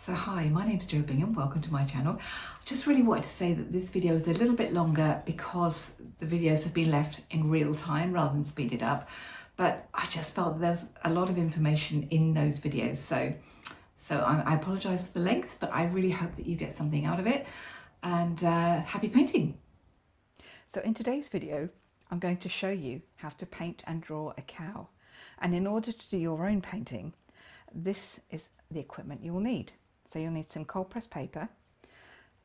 So hi, my name's Jo Bingham, welcome to my channel. I just really wanted to say that this video is a little bit longer because the videos have been left in real time rather than speeded up, but I just felt that there's a lot of information in those videos, so I apologise for the length, but I really hope that you get something out of it, and happy painting. So in today's video, I'm going to show you how to paint and draw a cow. And in order to do your own painting, this is the equipment you will need. So you'll need some cold pressed paper,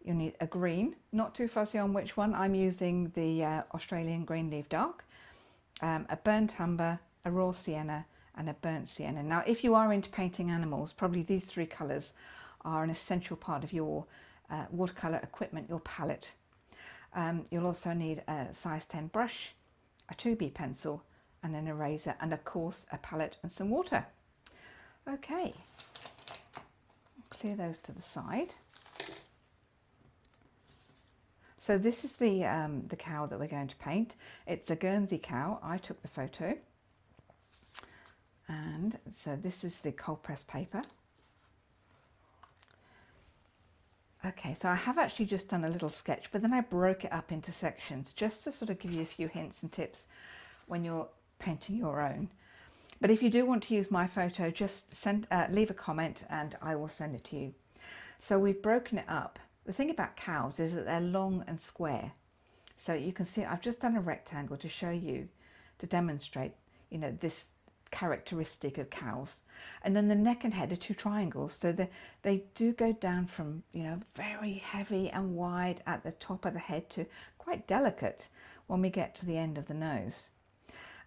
you'll need a green, not too fussy on which one. I'm using the Australian Green Leaf Dark, a burnt umber, a raw sienna and a burnt sienna. Now if you are into painting animals, probably these three colours are an essential part of your watercolour equipment, your palette. You'll also need a size 10 brush, a 2B pencil and an eraser, and of course a palette and some water. Okay, clear those to the side. So this is the cow that we're going to paint. It's a Guernsey cow. I took the photo. And so this is the cold pressed paper. Okay, so I have actually just done a little sketch, but then I broke it up into sections just to sort of give you a few hints and tips when you're painting your own. But if you do want to use my photo, just leave a comment and I will send it to you. So we've broken it up. The thing about cows is that they're long and square. So you can see I've just done a rectangle to show you, to demonstrate, you know, this characteristic of cows. And then the neck and head are two triangles, so they do go down from, you know, very heavy and wide at the top of the head to quite delicate when we get to the end of the nose.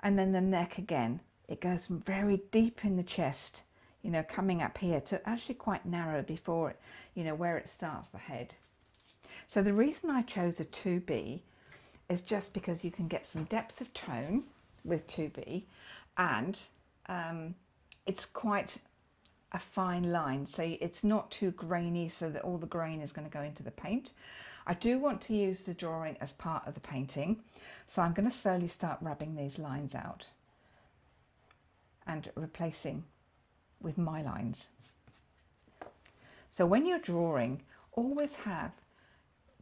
And then the neck again, it goes from very deep in the chest, you know, coming up here to actually quite narrow before it, you know, where it starts the head. So the reason I chose a 2B is just because you can get some depth of tone with 2B, and it's quite a fine line, so it's not too grainy so that all the grain is going to go into the paint. I do want to use the drawing as part of the painting, so I'm going to slowly start rubbing these lines out and replacing with my lines. So when you're drawing, always have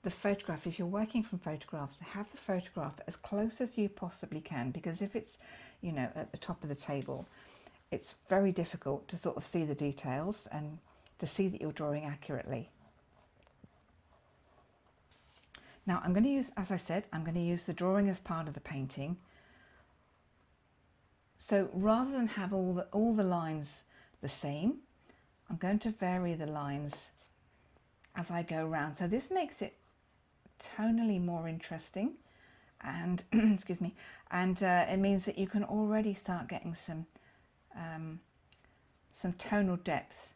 the photograph, if you're working from photographs, have the photograph as close as you possibly can, because if it's, you know, at the top of the table, it's very difficult to sort of see the details and to see that you're drawing accurately. Now I'm going to use, as I said, I'm going to use the drawing as part of the painting. So rather than have all the lines the same, I'm going to vary the lines as I go around. So this makes it tonally more interesting, and excuse me, and it means that you can already start getting some tonal depth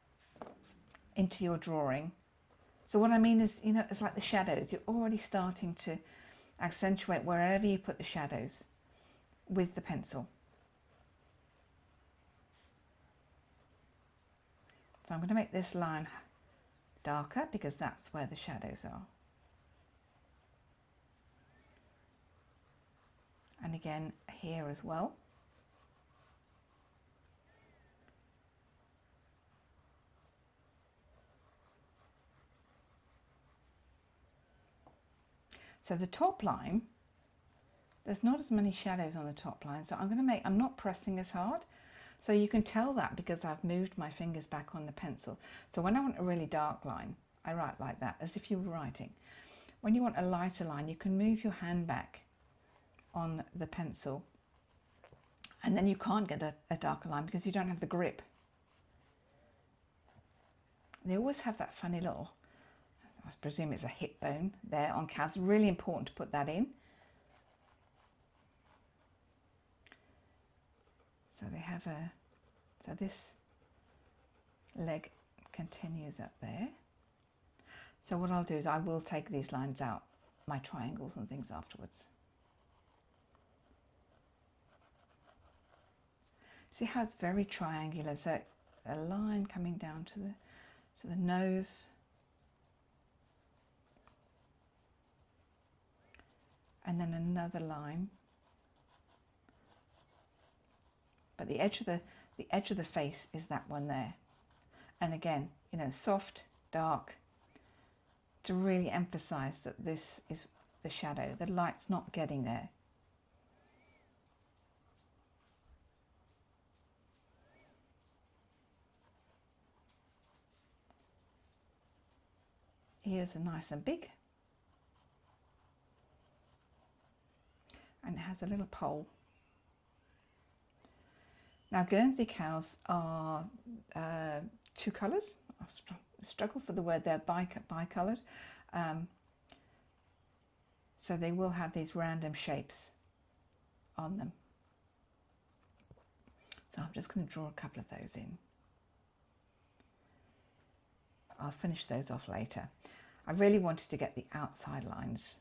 into your drawing. So what I mean is, you know, it's like the shadows. You're already starting to accentuate wherever you put the shadows with the pencil. So I'm going to make this line darker because that's where the shadows are. And again here as well. So the top line, there's not as many shadows on the top line, so I'm not pressing as hard. So you can tell that because I've moved my fingers back on the pencil. So when I want a really dark line, I write like that, as if you were writing. When you want a lighter line, you can move your hand back on the pencil, and then you can't get a darker line because you don't have the grip. They always have that funny little, I presume it's a hip bone there on cows. Really important to put that in. So they have so this leg continues up there. So what I'll do is I will take these lines out, my triangles and things afterwards. See how it's very triangular, so a line coming down to the nose. And then another line. But the edge of the face is that one there. And again, you know, soft, dark, to really emphasize that this is the shadow. The light's not getting there. Ears are nice and big. And it has a little pole. Now Guernsey cows are two colours. I struggle for the word there, bicoloured. So they will have these random shapes on them. So I'm just going to draw a couple of those in. I'll finish those off later. I really wanted to get the outside lines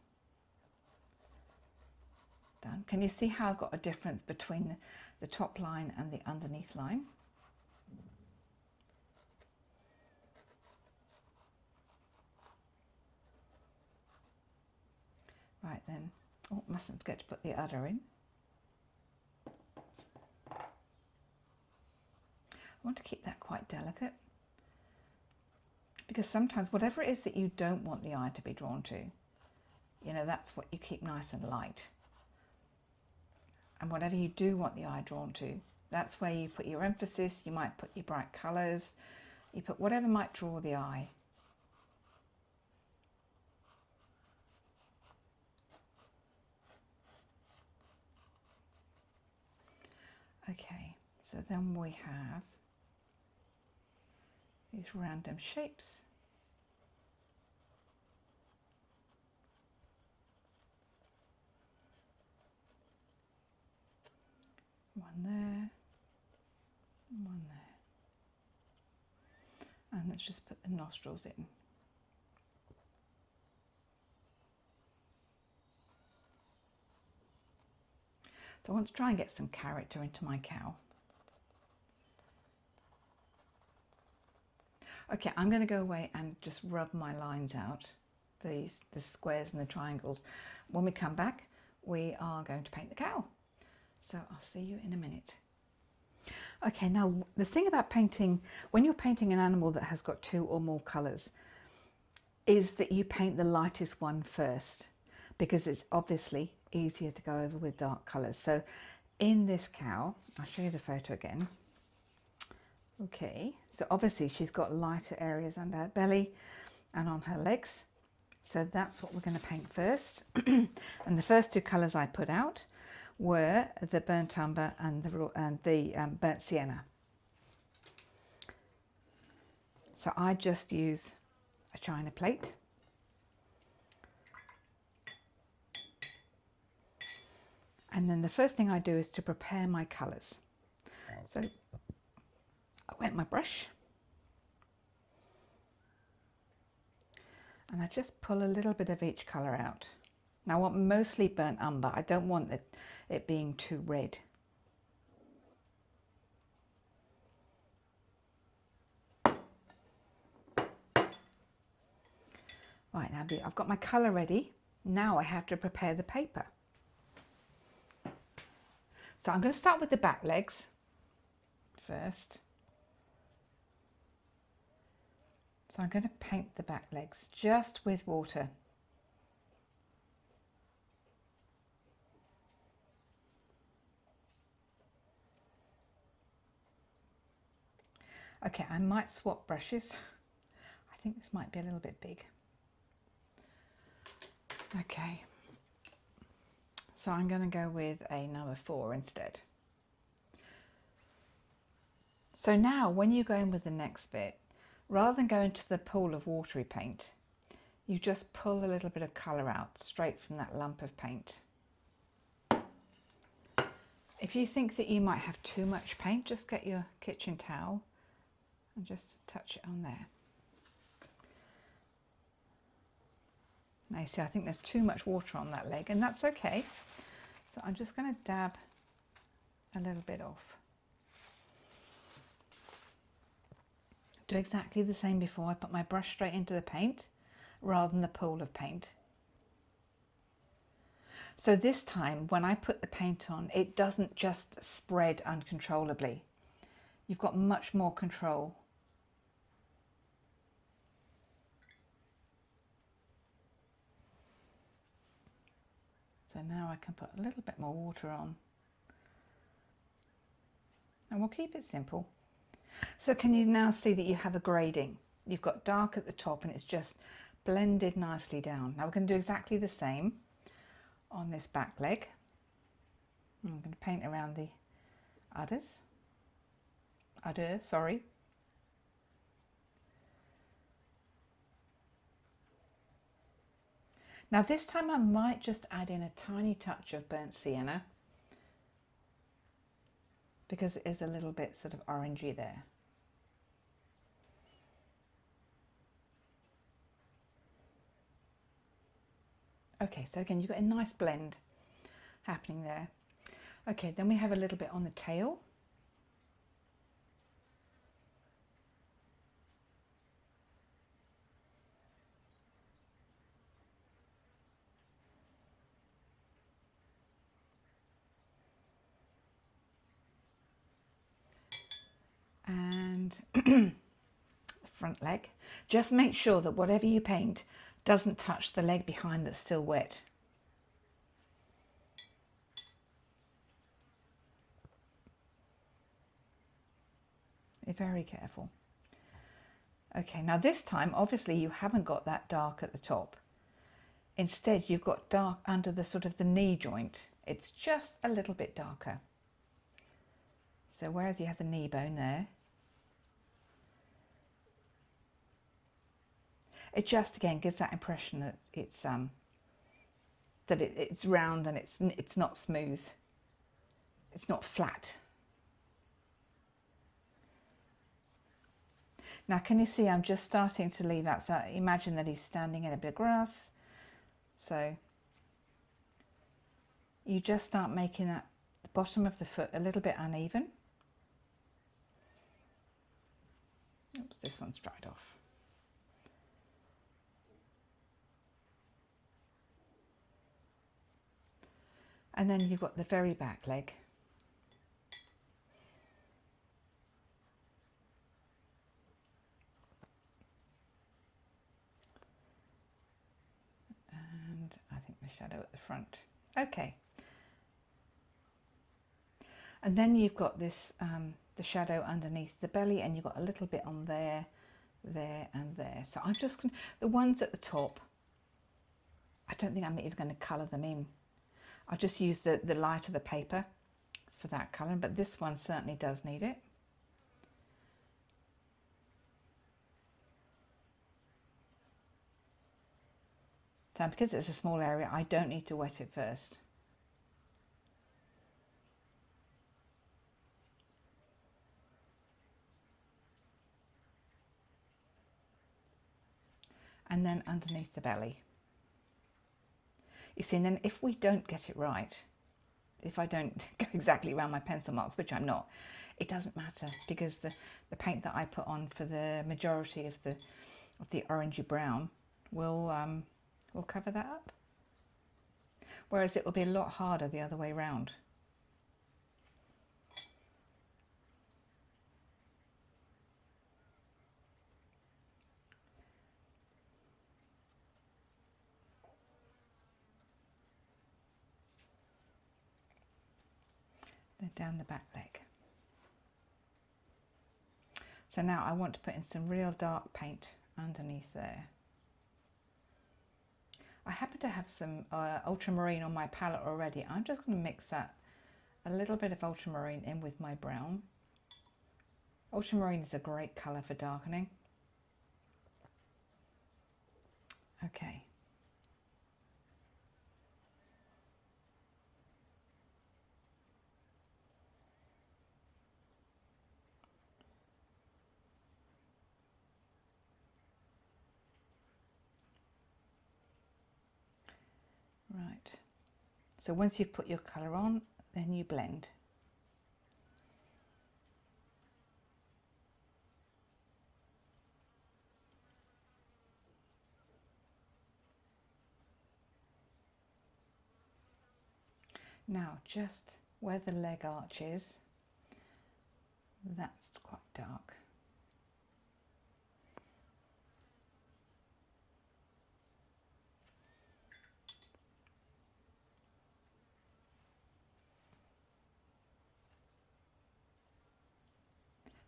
done. Can you see how I've got a difference between the top line and the underneath line? Right then, oh, mustn't forget to put the udder in. I want to keep that quite delicate, because sometimes whatever it is that you don't want the eye to be drawn to, you know, that's what you keep nice and light. And whatever you do want the eye drawn to, that's where you put your emphasis. You might put your bright colours, you put whatever might draw the eye. Okay, so then we have these random shapes. One there, one there. And let's just put the nostrils in. So I want to try and get some character into my cow. Okay, I'm going to go away and just rub my lines out, the squares and the triangles. When we come back, we are going to paint the cow. So I'll see you in a minute. Okay, now the thing about painting, when you're painting an animal that has got two or more colours, is that you paint the lightest one first, because it's obviously easier to go over with dark colours. So in this cow, I'll show you the photo again. Okay, so obviously she's got lighter areas under her belly and on her legs. So that's what we're going to paint first. And the first two colours I put out were the burnt umber and the burnt sienna. So I just use a china plate. And then the first thing I do is to prepare my colours. So I wet my brush and I just pull a little bit of each colour out. Now I want mostly burnt umber. I don't want it being too red. Right, now I've got my colour ready. Now I have to prepare the paper. So I'm going to start with the back legs first. So I'm going to paint the back legs just with water. Okay, I might swap brushes. I think this might be a little bit big. Okay, so I'm going to go with a number 4 instead. So now when you go in with the next bit, rather than go into the pool of watery paint, you just pull a little bit of colour out straight from that lump of paint. If you think that you might have too much paint, just get your kitchen towel and just touch it on there. Now you see, I think there's too much water on that leg, and that's okay. So I'm just going to dab a little bit off. Do exactly the same before. I put my brush straight into the paint rather than the pool of paint. So this time when I put the paint on, it doesn't just spread uncontrollably. You've got much more control. So now I can put a little bit more water on. And we'll keep it simple. So can you now see that you have a grading? You've got dark at the top and it's just blended nicely down. Now we're going to do exactly the same on this back leg. I'm going to paint around the udder, sorry. Now this time I might just add in a tiny touch of burnt sienna because it is a little bit sort of orangey there. Okay, so again, you've got a nice blend happening there. Okay, then we have a little bit on the tail. And front leg. Just make sure that whatever you paint doesn't touch the leg behind that's still wet. Be very careful. Okay, now this time obviously you haven't got that dark at the top. Instead you've got dark under the sort of the knee joint. It's just a little bit darker. So whereas you have the knee bone there, it just again gives that impression that it's round and it's not smooth. It's not flat. Now can you see I'm just starting to leave out, so imagine that he's standing in a bit of grass. So you just start making that the bottom of the foot a little bit uneven. Oops, this one's dried off. And then you've got the very back leg. And I think the shadow at the front. Okay. And then you've got this, the shadow underneath the belly, and you've got a little bit on there, there and there. So I'm just going to, the ones at the top, I don't think I'm even going to colour them in. I'll just use the light of the paper for that colour, but this one certainly does need it. So because it's a small area, I don't need to wet it first. And then underneath the belly. You see, and then if we don't get it right, if I don't go exactly around my pencil marks, which I'm not, it doesn't matter because the paint that I put on for the majority of the orangey brown will cover that up. Whereas it will be a lot harder the other way round. Then down the back leg. So now I want to put in some real dark paint underneath there. I happen to have some ultramarine on my palette already. I'm just going to mix that, a little bit of ultramarine in with my brown. Ultramarine is a great colour for darkening. Okay. Right, so once you've put your colour on, then you blend. Now just where the leg arch is, that's quite dark.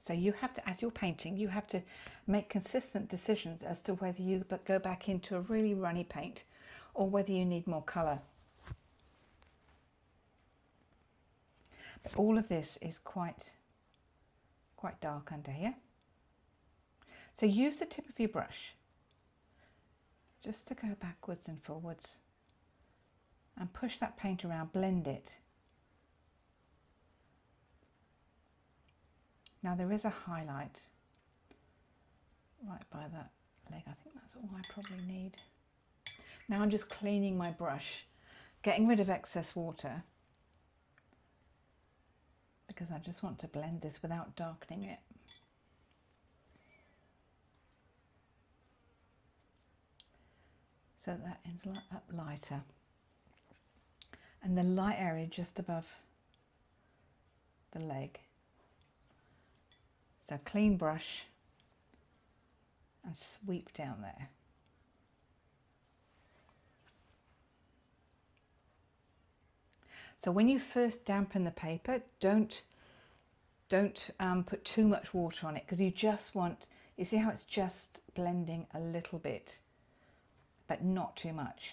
So you have to, as you're painting, you have to make consistent decisions as to whether you go back into a really runny paint or whether you need more colour. But all of this is quite dark under here. So use the tip of your brush just to go backwards and forwards and push that paint around, blend it. Now there is a highlight right by that leg. I think that's all I probably need. Now I'm just cleaning my brush, getting rid of excess water, because I just want to blend this without darkening it. So that ends up lighter. And the light area just above the leg. So clean brush and sweep down there. So when you first dampen the paper, don't put too much water on it, because you just want, you see how it's just blending a little bit, but not too much.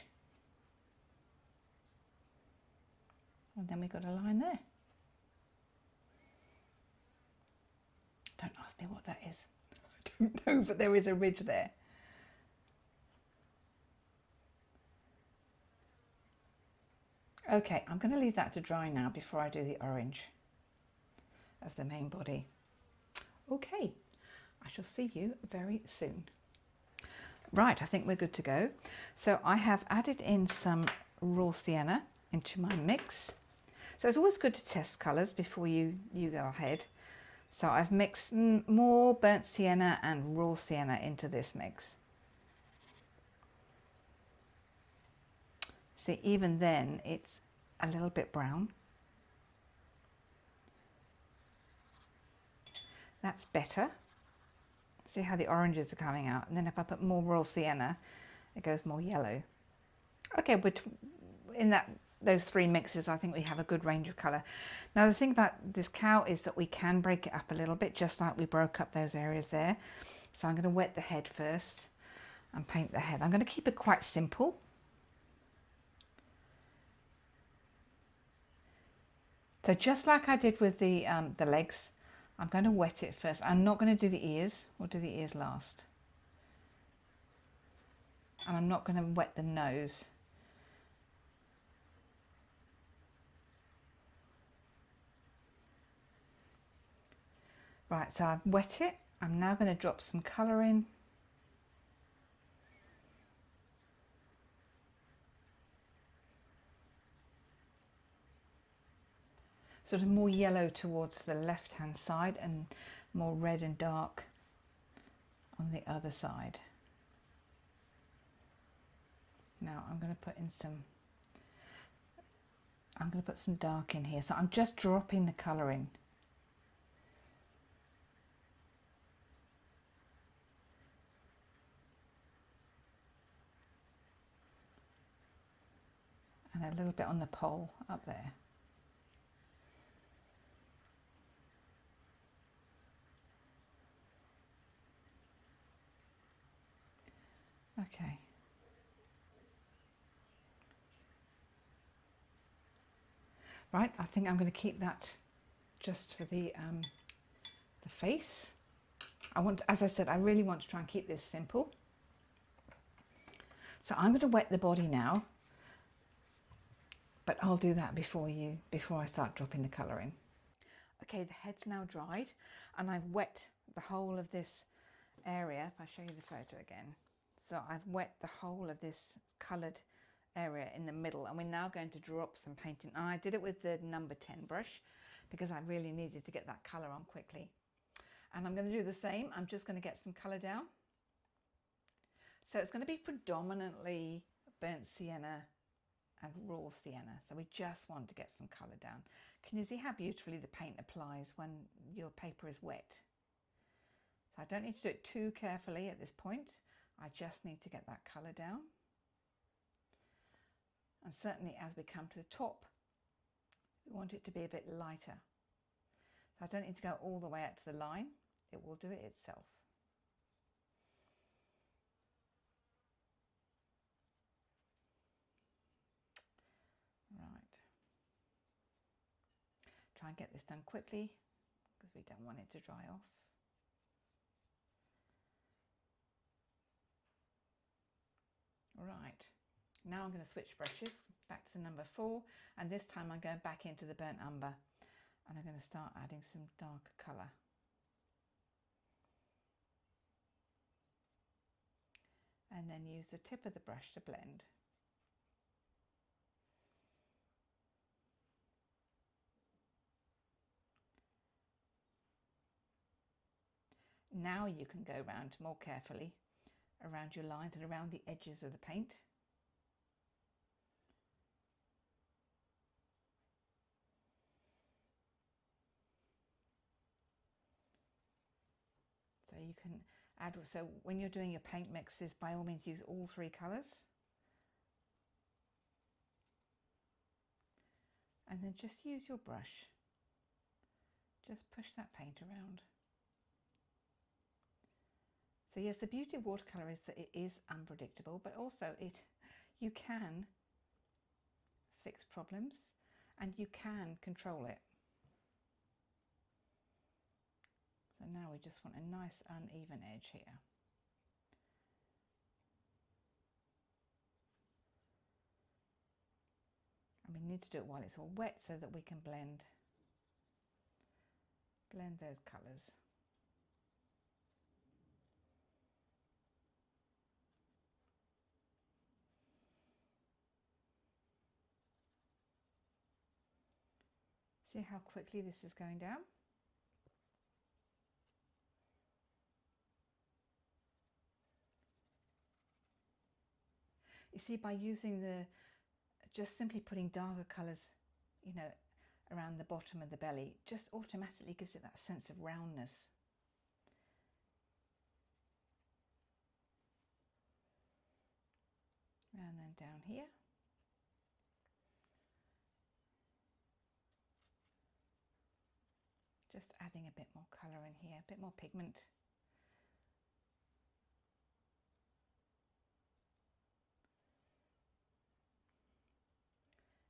And then we've got a line there. Don't ask me what that is. I don't know, but there is a ridge there. Okay, I'm going to leave that to dry now before I do the orange of the main body. Okay, I shall see you very soon. Right, I think we're good to go. So I have added in some raw sienna into my mix. So it's always good to test colours before you go ahead. So I've mixed more burnt sienna and raw sienna into this mix. See, even then it's a little bit brown. That's better. See how the oranges are coming out, and then if I put more raw sienna, it goes more yellow. Okay, but in those three mixes, I think we have a good range of colour. Now the thing about this cow is that we can break it up a little bit, just like we broke up those areas there. So I'm going to wet the head first and paint the head. I'm going to keep it quite simple. So just like I did with the legs, I'm going to wet it first. I'm not going to do the ears. We'll do the ears last. And I'm not going to wet the nose. Right, so I've wet it. I'm now going to drop some colour in. Sort of more yellow towards the left hand side and more red and dark on the other side. Now I'm going to put some dark in here. So I'm just dropping the colour in. And a little bit on the pole up there. Okay. Right, I think I'm going to keep that just for the face. As I said, I really want to try and keep this simple. So I'm going to wet the body now, but I'll do that before I start dropping the colour in. Okay, the head's now dried, and I've wet the whole of this area. If I show you the photo again. So I've wet the whole of this coloured area in the middle, and we're now going to drop some paint in. And I did it with the number 10 brush because I really needed to get that colour on quickly. And I'm going to do the same. I'm just going to get some colour down. So it's going to be predominantly burnt sienna and raw sienna. So we just want to get some colour down. Can you see how beautifully the paint applies when your paper is wet? So I don't need to do it too carefully at this point. I just need to get that colour down. And certainly as we come to the top, we want it to be a bit lighter. So I don't need to go all the way out to the line. It will do it itself. Right. Try and get this done quickly because we don't want it to dry off. Right, now I'm going to switch brushes back to number 4, and this time I'm going back into the burnt umber, and I'm going to start adding some darker colour. And then use the tip of the brush to blend. Now you can go around more carefully around your lines and around the edges of the paint. So you can add, so when you're doing your paint mixes, by all means use all 3 colours. And then just use your brush. Just push that paint around. So yes, the beauty of watercolour is that it is unpredictable, but also you can fix problems and you can control it. So now we just want a nice uneven edge here. And we need to do it while it's all wet so that we can blend those colours. See how quickly this is going down? You see, by using just simply putting darker colours, you know, around the bottom of the belly, just automatically gives it that sense of roundness. And then down here. Just adding a bit more colour in here, a bit more pigment.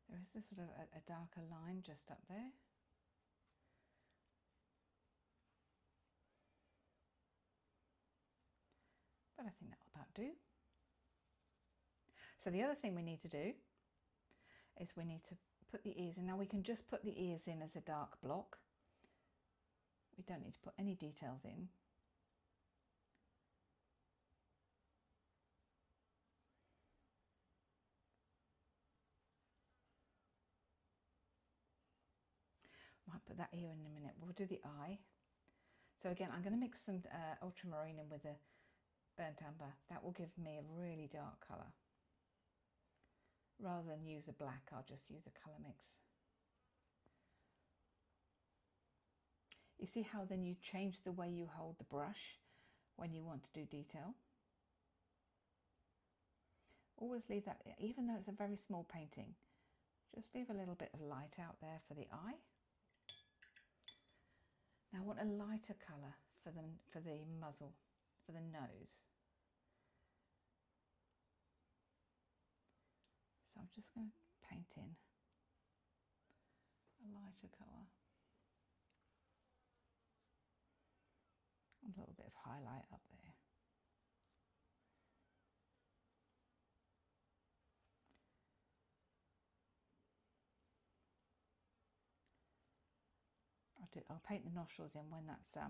There is this sort of a darker line just up there. But I think that'll about do. So the other thing we need to do is we need to put the ears in. Now we can just put the ears in as a dark block. We don't need to put any details in. Might put that ear in a minute. We'll do the eye. So again, I'm going to mix some ultramarine in with the burnt umber. That will give me a really dark colour. Rather than use a black, I'll just use a colour mix. You see how then you change the way you hold the brush when you want to do detail? Always leave that, even though it's a very small painting, just leave a little bit of light out there for the eye. Now I want a lighter colour for the muzzle, for the nose. So I'm just going to paint in a lighter colour. A little bit of highlight up there. I'll paint the nostrils in when that's dry.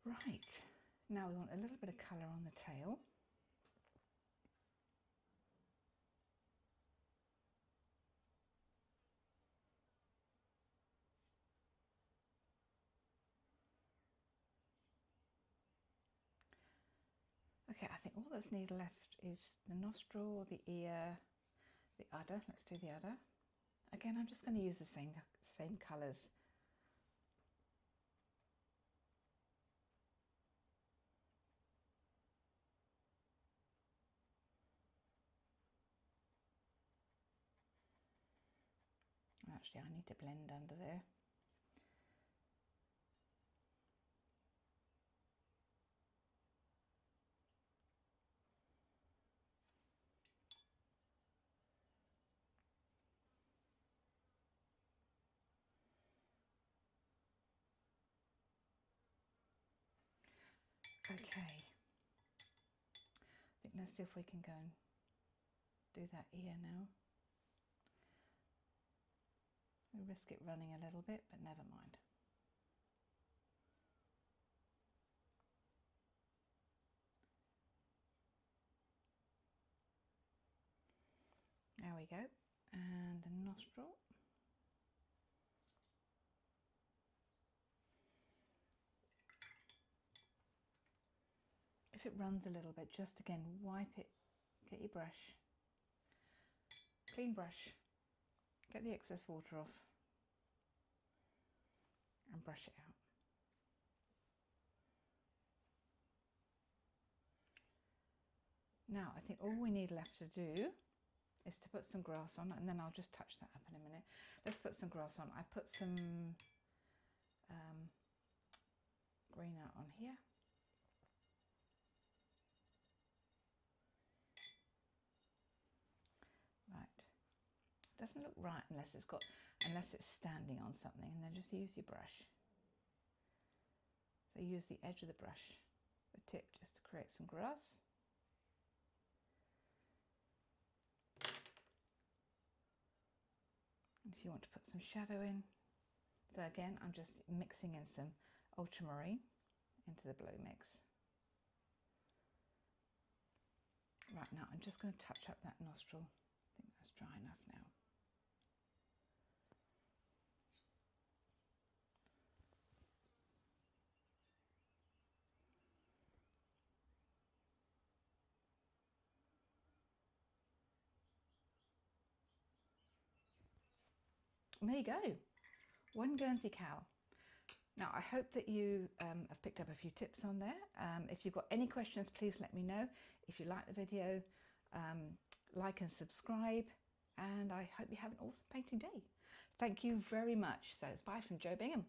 Right, now we want a little bit of colour on the tail. Okay, I think all that's needed left is the nostril, the ear, the udder. Let's do the udder. Again, I'm just going to use the same colours. actually. I need to blend under there. Okay, I think let's see if we can go and do that ear now. We risk it running a little bit, but never mind. There we go. And the nostril. If it runs a little bit, just again wipe it, get your brush, clean brush, get the excess water off and brush it out. Now I think all we need left to do is to put some grass on, and then I'll just touch that up in a minute. Let's put some grass on. I put some green out on here. Right, doesn't look right unless it's standing on something, and then just use your brush. So use the edge of the brush, the tip, just to create some grass. And if you want to put some shadow in, so again I'm just mixing in some ultramarine into the blue mix. Right, now I'm just going to touch up that nostril. I think that's dry enough now. And there you go, one Guernsey cow. Now I hope that you have picked up a few tips on there. If you've got any questions, please let me know. If you like the video, like and subscribe, and I hope you have an awesome painting day. Thank you very much. So it's bye from Jo Bingham.